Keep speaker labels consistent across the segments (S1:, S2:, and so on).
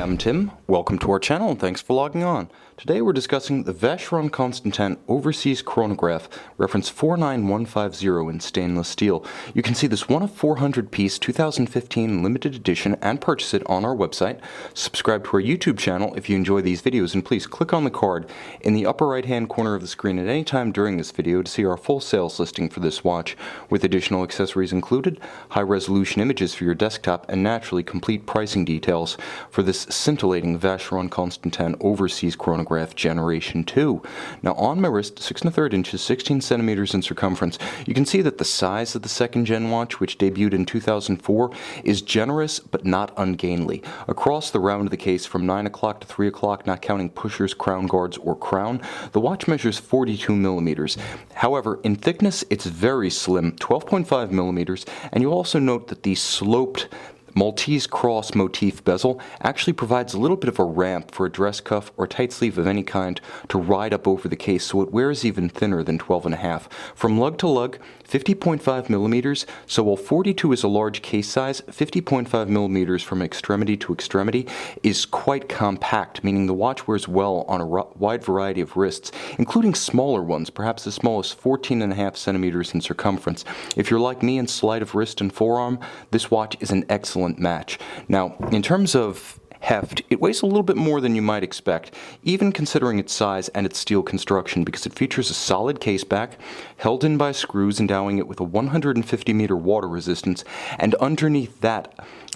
S1: I'm Tim. Welcome to our channel and thanks for logging on. Today we're discussing the Vacheron Constantin Overseas Chronograph, reference 49150 in stainless steel. You can see this 1 of 400 piece 2015 limited edition and purchase it on our website. Subscribe to our YouTube channel if you enjoy these videos, and please click on the card in the upper right hand corner of the screen at any time during this video to see our full sales listing for this watch, with additional accessories included, high resolution images for your desktop, and naturally complete pricing details for this scintillating Vacheron Constantin Overseas Chronograph Generation 2. Now on my wrist, 6 1/3 inches, 16 centimeters in circumference, you can see that the size of the second gen watch, which debuted in 2004, is generous but not ungainly. Across the round of the case from 9 o'clock to 3 o'clock, not counting pushers, crown guards, or crown, the watch measures 42 millimeters. However, in thickness, it's very slim, 12.5 millimeters, and you'll also note that the sloped Maltese cross motif bezel actually provides a little bit of a ramp for a dress cuff or tight sleeve of any kind to ride up over the case, so it wears even thinner than 12.5. From lug to lug, 50.5 millimeters, so while 42 is a large case size, 50.5 millimeters from extremity to extremity is quite compact, meaning the watch wears well on a wide variety of wrists, including smaller ones, perhaps as small as 14.5 centimeters in circumference. If you're like me and slight of wrist and forearm, this watch is an excellent match. Now, in terms of heft, it weighs a little bit more than you might expect, even considering its size and its steel construction, because it features a solid case back, held in by screws, endowing it with a 150-meter water resistance, and underneath that,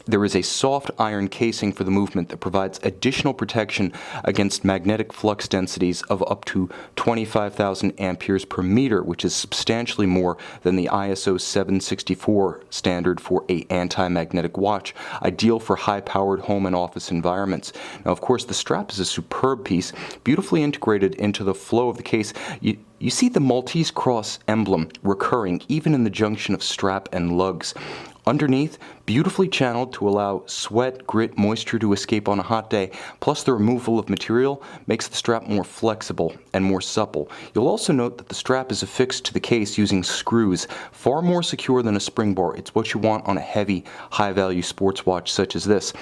S1: there is a soft iron casing for the movement that provides additional protection against magnetic flux densities of up to 25,000 amperes per meter, which is substantially more than the ISO 764 standard for an anti-magnetic watch, ideal for high-powered home and office environments. Now, of course, the strap is a superb piece, beautifully integrated into the flow of the case. You see the Maltese cross emblem recurring even in the junction of strap and lugs. Underneath, beautifully channeled to allow sweat, grit, moisture to escape on a hot day, plus the removal of material makes the strap more flexible and more supple. You'll also note that the strap is affixed to the case using screws, far more secure than a spring bar. It's what you want on a heavy, high-value sports watch such as this.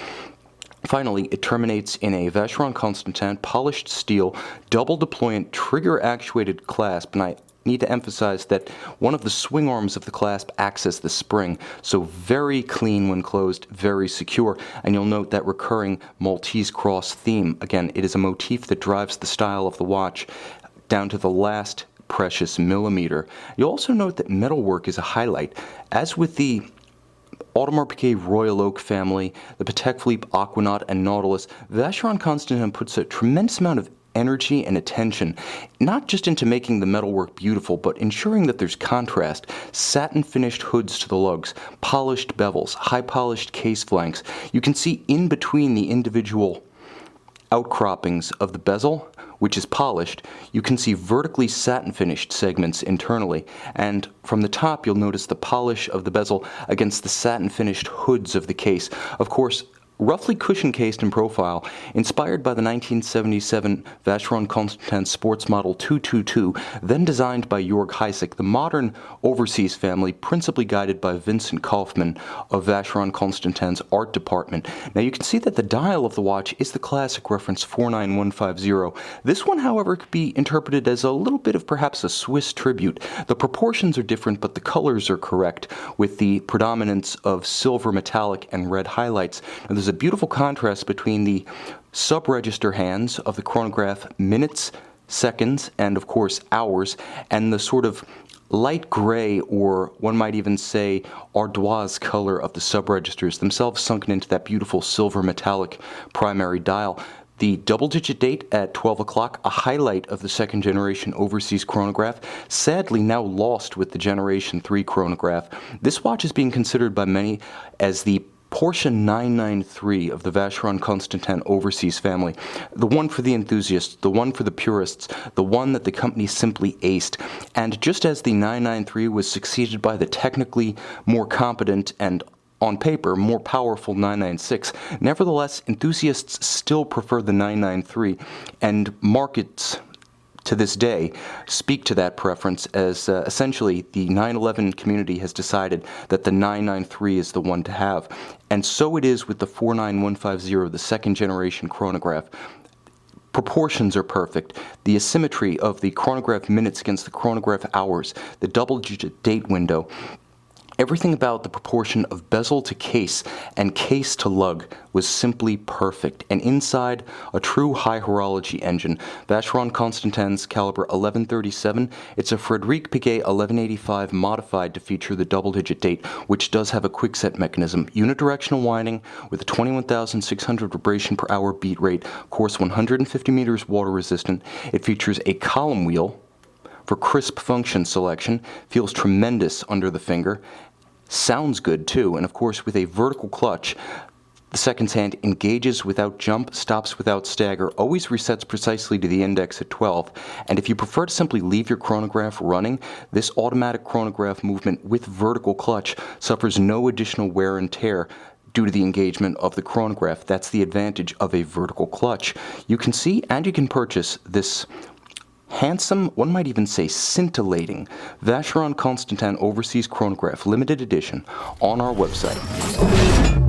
S1: Finally, it terminates in a Vacheron Constantin polished steel, double deployant, trigger-actuated clasp, and I need to emphasize that one of the swing arms of the clasp acts as the spring, so very clean when closed, very secure, and you'll note that recurring Maltese cross theme. Again, it is a motif that drives the style of the watch down to the last precious millimeter. You'll also note that metalwork is a highlight. As with the Audemars Piguet Royal Oak family, the Patek Philippe Aquanaut, and Nautilus, Vacheron Constantin puts a tremendous amount of energy and attention, not just into making the metalwork beautiful, but ensuring that there's contrast. Satin finished hoods to the lugs, polished bevels, high polished case flanks. You can see in between the individual outcroppings of the bezel, which is polished, you can see vertically satin finished segments internally, and from the top you'll notice the polish of the bezel against the satin finished hoods of the case. Of course, roughly cushion cased in profile, inspired by the 1977 Vacheron Constantin Sports Model 222, then designed by Jörg Heisek, the modern Overseas family, principally guided by Vincent Kaufmann of Vacheron Constantin's art department. Now you can see that the dial of the watch is the classic reference 49150. This one, however, could be interpreted as a little bit of perhaps a Swiss tribute. The proportions are different, but the colors are correct, with the predominance of silver metallic and red highlights. Now, there's a beautiful contrast between the sub-register hands of the chronograph, minutes, seconds, and of course hours, and the sort of light gray, or one might even say ardoise color of the sub-registers, themselves sunken into that beautiful silver metallic primary dial. The double-digit date at 12 o'clock, a highlight of the second generation Overseas Chronograph, sadly now lost with the Generation 3 Chronograph. This watch is being considered by many as the Porsche 993 of the Vacheron Constantin Overseas family, the one for the enthusiasts, the one for the purists, the one that the company simply aced. And just as the 993 was succeeded by the technically more competent and on paper more powerful 996, nevertheless enthusiasts still prefer the 993, and markets to this day, speak to that preference, as essentially the 911 community has decided that the 993 is the one to have. And so it is with the 49150, the second generation chronograph. Proportions are perfect. The asymmetry of the chronograph minutes against the chronograph hours, the double-digit date window, everything about the proportion of bezel to case and case to lug was simply perfect. And inside, a true high horology engine. Vacheron Constantin's caliber 1137. It's a Frédéric Piguet 1185 modified to feature the double-digit date, which does have a quickset mechanism. Unidirectional winding with a 21,600 vibration per hour beat rate. Course 150 meters water resistant. It features a column wheel for crisp function selection, feels tremendous under the finger, sounds good too, and of course with a vertical clutch, the seconds hand engages without jump, stops without stagger, always resets precisely to the index at 12, and if you prefer to simply leave your chronograph running, this automatic chronograph movement with vertical clutch suffers no additional wear and tear due to the engagement of the chronograph. That's the advantage of a vertical clutch. You can see and you can purchase this handsome, one might even say scintillating, Vacheron Constantin Overseas Chronograph limited edition on our website.